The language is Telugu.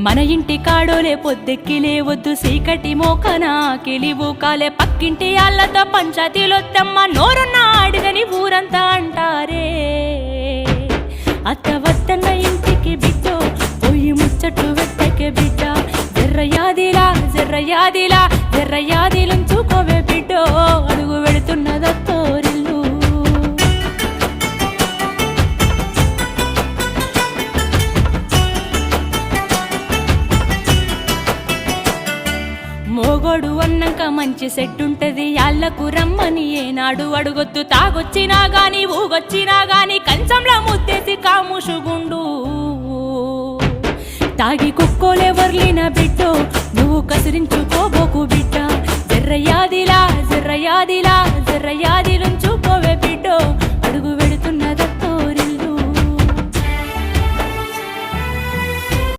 మన ఇంటి కాడోలే పొద్దెక్కి లేవద్దు సీకటి మోకన కిలివు కాలే పక్కింటి ఆళ్ళతో పంచాయతీలొత్తమ్మ నోరున్న అడిగని ఊరంతా అంటారే అత్త వద్దన్న ఇంటికి బిడ్డో పోయి ముచ్చట్లు వెట్టకే బిడ్డ జర్రయాదిలా జర్రయాదిలా జర్రయాదిలుంచుకోవే బిడ్డో అడుగు వెళుతున్నదత్తోరిల్లు మోగోడు అన్నాక మంచి సెట్టుంటది యాళ్ళకు రమ్మని ఏనాడు అడుగొద్దు తాగొచ్చినా గాని ఊగొచ్చినా గాని కంచంలో ముత్తేసి కాముషుగుండు తాగి కుక్కోలే వర్లిన బిడ్డో నువ్వు కసిరించుకోబోకు బిడ్డ జర్రయాదిలా జర్రయాదిలా జర్రయాదిలుంచుకోవే బిడ్డో